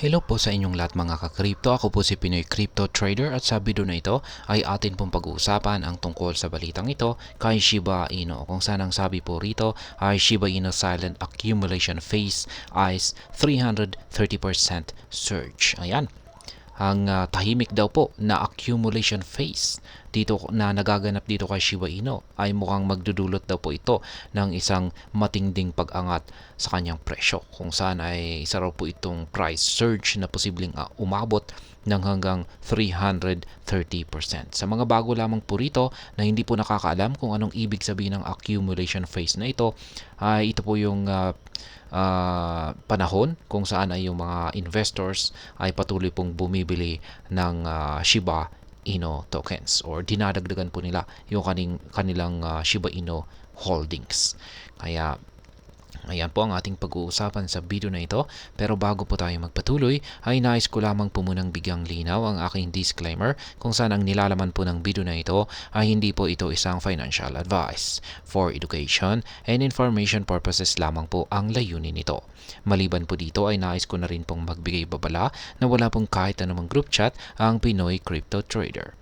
Hello po sa inyong lahat mga ka-crypto. Ako po si Pinoy Crypto Trader at sa video na ito ay atin pong pag-uusapan ang tungkol sa balitang ito kay Shiba Inu. Kung saan ang sabi po rito ay Shiba Inu silent accumulation phase is 330% surge. Ayan. Ang tahimik daw po na accumulation phase dito na nagaganap dito kay Shiba Inu ay mukhang magdudulot daw po ito ng isang matinding pag-angat sa kanyang presyo, kung saan ay isa raw po itong price surge na posibleng umabot ng hanggang 330%. Sa mga bago lamang po rito na hindi po nakakaalam kung anong ibig sabihin ng accumulation phase na ito, ay ito po yung panahon kung saan ay yung mga investors ay patuloy pong bumibili ng Shiba Inu tokens, or dinadagdagan po nila yung kanilang Shiba Inu holdings. Kaya ayan po ang ating pag-uusapan sa video na ito. Pero bago po tayo magpatuloy, ay nais ko lamang po munang bigyang linaw ang aking disclaimer kung saan ang nilalaman po ng video na ito ay hindi po ito isang financial advice. For education and information purposes lamang po ang layunin nito. Maliban po dito ay nais ko na rin pong magbigay babala na wala pong kahit anumang group chat ang Pinoy Crypto Trader.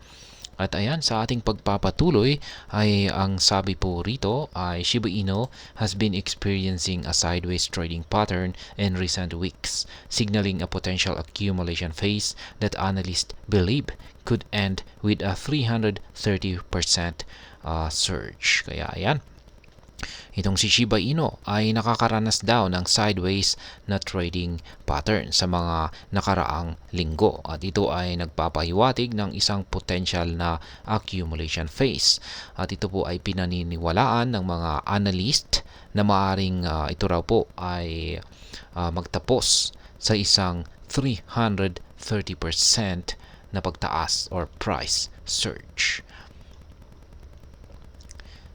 At ayan, sa ating pagpapatuloy ay ang sabi po rito ay Shiba Inu has been experiencing a sideways trading pattern in recent weeks, signaling a potential accumulation phase that analysts believe could end with a 330% surge. Kaya ayan, itong si Shiba Inu ay nakakaranas daw ng sideways na trading pattern sa mga nakaraang linggo, at ito ay nagpapahiwatig ng isang potential na accumulation phase, at ito po ay pinaniniwalaan ng mga analyst na maaring ito raw po ay magtapos sa isang 330% na pagtaas or price surge.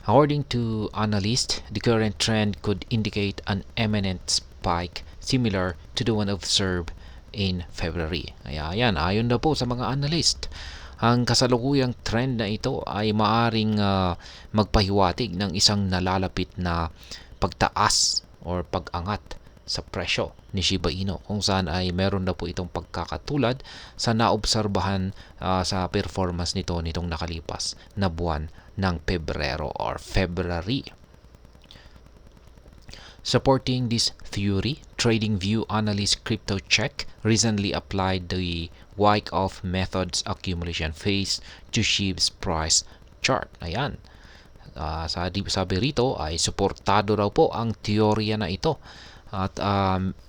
According to analysts, the current trend could indicate an imminent spike similar to the one observed in February. Ayan, ayon daw po sa mga analyst, ang kasalukuyang trend na ito ay maaring magpahiwatig ng isang nalalapit na pagtaas or pag-angat sa presyo ni Shiba Inu, kung saan ay meron na po itong pagkakatulad sa naobserbahan sa performance nitong nakalipas na buwan ng Pebrero or February. Supporting this theory, TradingView analyst CryptoCheck recently applied the Wyckoff method's accumulation phase to SHIB's price chart. Ayan. Sabi rito ay suportado raw po ang teorya na ito. At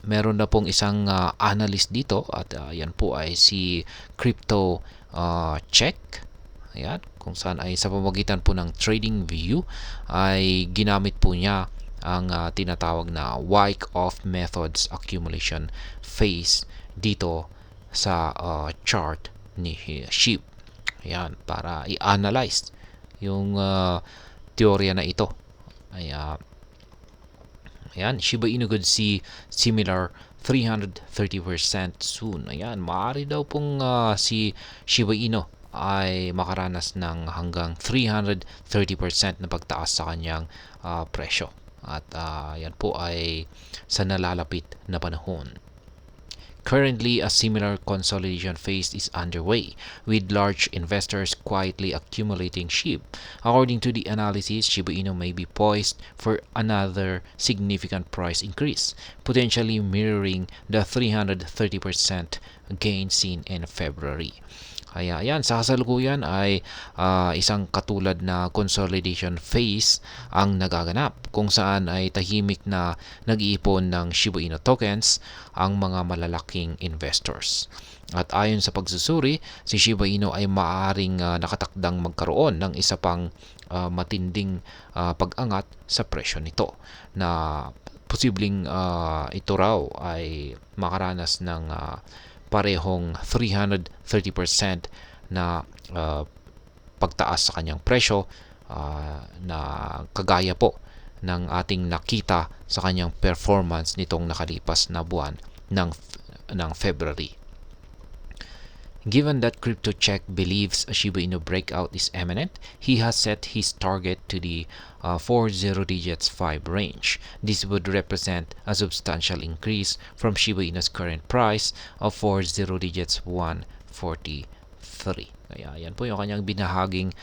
meron na pong isang analyst dito, at yan po ay si CryptoCheck. Ayan, kung saan ay sa pamamagitan po ng TradingView ay ginamit po niya ang tinatawag na Wyckoff methods accumulation phase dito sa chart ni SHIB. Ayan, para i-analyze yung teorya na ito. Ayan, Shiba Inu could see similar 330% soon. Ayan, maaari daw pong si Shiba Inu ay makaranas ng hanggang 330% na pagtaas sa kanyang presyo. At yan po ay sa nalalapit na panahon. Currently, a similar consolidation phase is underway, with large investors quietly accumulating SHIB. According to the analysis, Shiba Inu may be poised for another significant price increase, potentially mirroring the 330% gain seen in February. Kaya ayan, sa kasalukuyan ay isang katulad na consolidation phase ang nagaganap, kung saan ay tahimik na nag-iipon ng Shiba Inu tokens ang mga malalaking investors. At ayon sa pagsusuri, si Shiba Inu ay maaaring nakatakdang magkaroon ng isa pang matinding pag-angat sa presyo nito, na posibleng ito raw ay makaranas ng parehong 330% na pagtaas sa kanyang presyo na kagaya po ng ating nakita sa kanyang performance nitong nakalipas na buwan ng February. Given that CryptoCheck believes a Shiba Inu breakout is imminent, he has set his target to the 40 digits 5 range. This would represent a substantial increase from Shiba Inu's current price of 40 digits 143. Kaya yan po yung kanyang binahaging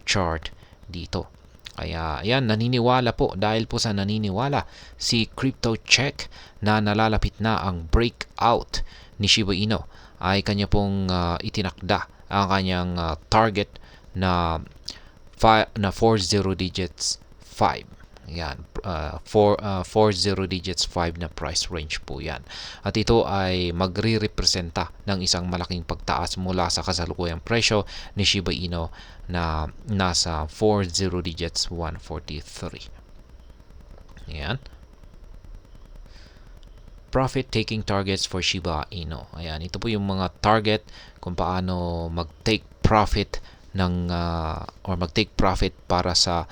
chart dito. Kaya ayan, naniniwala po, dahil po sa naniniwala si CryptoCheck na nalalapit na ang breakout ni Shiba Inu, ay kanya pong itinakda ang kanyang target na 40 digits 5. Yan, 40 digits 5 na price range po yan. At ito ay magre-representa ng isang malaking pagtaas mula sa kasalukuyang presyo ni Shiba Inu na nasa 40 digits 143. Yan. Profit-taking targets for Shiba Inu. Ayan, ito po yung mga target kung paano mag-take profit ng or mag-take profit para sa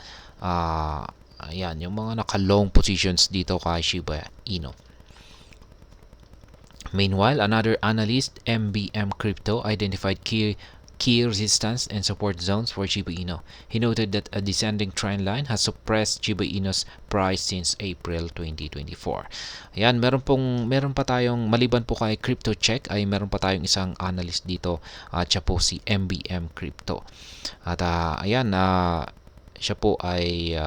ayan, yung mga naka-long positions dito kay Shiba Inu. Meanwhile, another analyst, MBM Crypto, identified key resistance and support zones for Shiba Inu. He noted that a descending trend line has suppressed Shiba Inu's price since April 2024. Ayan, meron pa tayong, maliban po kay CryptoCheck, ay meron pa tayong isang analyst dito, siya po si MBM Crypto. At ayan, siya po ay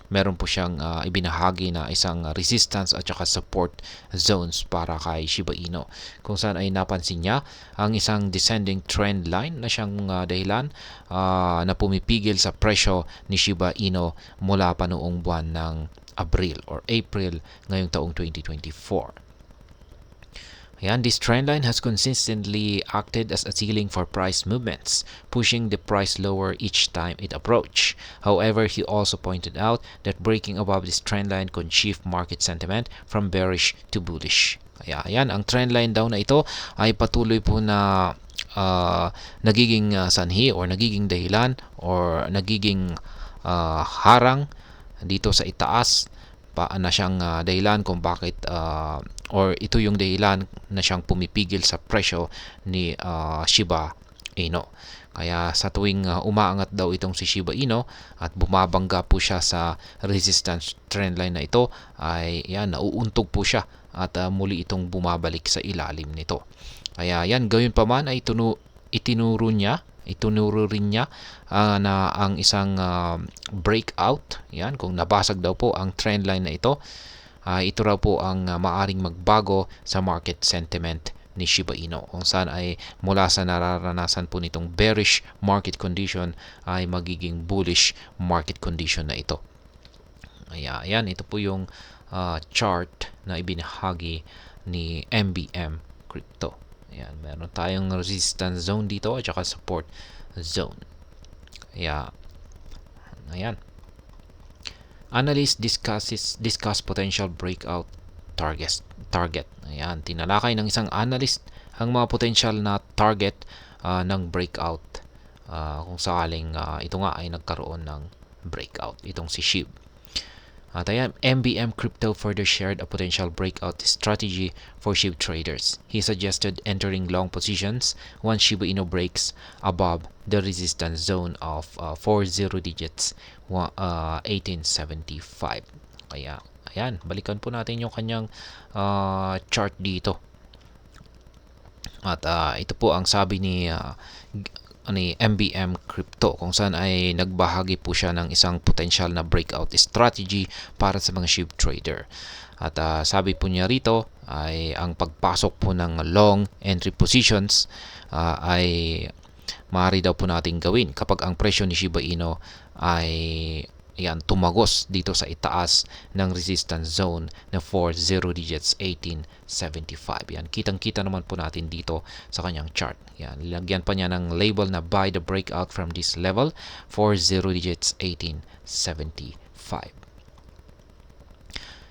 meron po siyang ibinahagi na isang resistance at saka support zones para kay Shiba Inu, kung saan ay napansin niya ang isang descending trend line na siyang dahilan na pumipigil sa presyo ni Shiba Inu mula pa noong buwan ng April ngayong taong 2024. Ayan, this trend line has consistently acted as a ceiling for price movements, pushing the price lower each time it approached. However, he also pointed out that breaking above this trend line could shift market sentiment from bearish to bullish. Kaya ayan, ang trend line daw na ito ay patuloy po na nagiging sanhi or nagiging dahilan or nagiging harang dito sa itaas na siyang dahilan kung bakit or ito yung dahilan na siyang pumipigil sa presyo ni Shiba Inu. Kaya sa tuwing umaangat daw itong si Shiba Inu at bumabangga po siya sa resistance trendline na ito, ay yan, nauuntog po siya at muli itong bumabalik sa ilalim nito. Kaya yan, gayon pa man ay itinuro rin niya na ang isang breakout, yan, kung nabasag daw po ang trend line na ito, ito raw po ang maaring magbago sa market sentiment ni Shiba Inu, kung saan ay mula sa nararanasan po nitong bearish market condition ay magiging bullish market condition na ito. Ayan, ito po yung chart na ibinahagi ni MBM Crypto. Ayan, meron tayong resistance zone dito at saka support zone. Ayan. Analysts discuss potential breakout target. Ayan, tinalakay ng isang analyst ang mga potential na target ng breakout kung sakaling ito nga ay nagkaroon ng breakout, itong si SHIB. At ayan, MBM Crypto further shared a potential breakout strategy for SHIB traders. He suggested entering long positions once Shiba Inu breaks above the resistance zone of 40 digits 1875. Kaya ayan, balikan po natin yung kanyang chart dito. At ito po ang sabi ni MBM Crypto, kung saan ay nagbahagi po siya ng isang potential na breakout strategy para sa mga SHIB trader. At sabi po niya rito ay ang pagpasok po ng long entry positions ay maaari daw po natin gawin kapag ang presyo ni Shiba Inu ay tumagos dito sa itaas ng resistance zone na 40 digits 1875. Yan, kitang-kita naman po natin dito sa kanyang chart. Yan, lagyan pa niya ng label na buy the breakout from this level 40 digits 1875.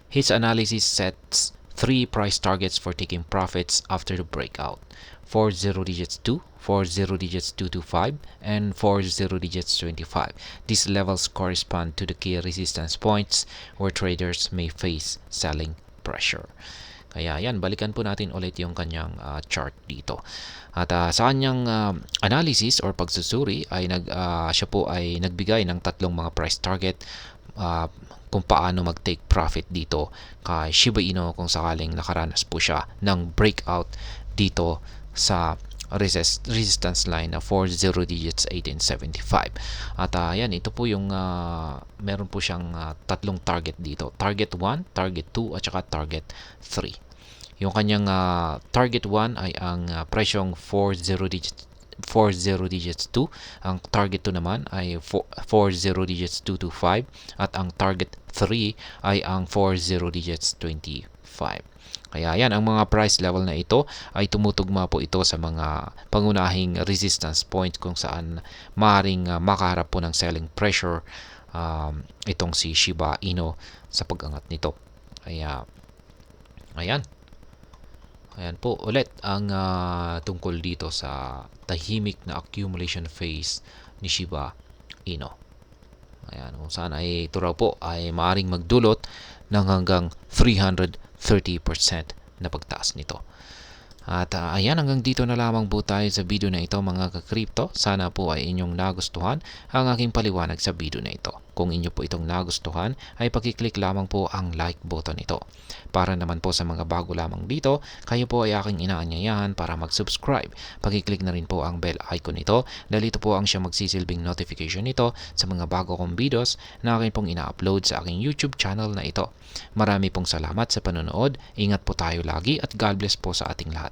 His analysis sets 3 price targets for taking profits after the breakout: 40 digits 2, 40 digits 225, and 40 digits 25. These levels correspond to the key resistance points where traders may face selling pressure. Kaya yan, balikan po natin ulit yung kanyang chart dito. At sa kanyang analysis or pagsusuri ay siya po ay nagbigay ng tatlong mga price target kung paano mag-take profit dito kay Shiba Inu kung sakaling nakaranas po siya ng breakout dito sa resistance line na 40 digits 1875. At yan, ito po yung meron po siyang tatlong target dito. Target 1, target 2 at saka target 3. Yung kanyang target 1 ay ang presyong 40 digits 2. Ang target 2 naman ay 40 digits 225 at ang target 3 ay ang 40 digits 25. Kaya yan, ang mga price level na ito ay tumutugma po ito sa mga pangunahing resistance point kung saan maaaring makaharap po ng selling pressure itong si Shiba Inu sa pag-angat nito. Kaya ayan. Ayan po ulit ang tungkol dito sa tahimik na accumulation phase ni Shiba Inu. Ayan, kung saan ay ito raw po ay maaaring magdulot ng hanggang 330% na pagtaas nito. At ayan, hanggang dito na lamang po tayo sa video na ito mga ka-crypto. Sana po ay inyong nagustuhan ang aking paliwanag sa video na ito. Kung inyo po itong nagustuhan ay pakiclick lamang po ang like button nito. Para naman po sa mga bago lamang dito, kayo po ay aking inaanyayahan para mag-subscribe. Pakiclick na rin po ang bell icon nito dahil ito po ang siyang magsisilbing notification nito sa mga bago kong videos na aking pong ina-upload sa aking YouTube channel na ito. Marami pong salamat sa panonood. Ingat po tayo lagi at God bless po sa ating lahat.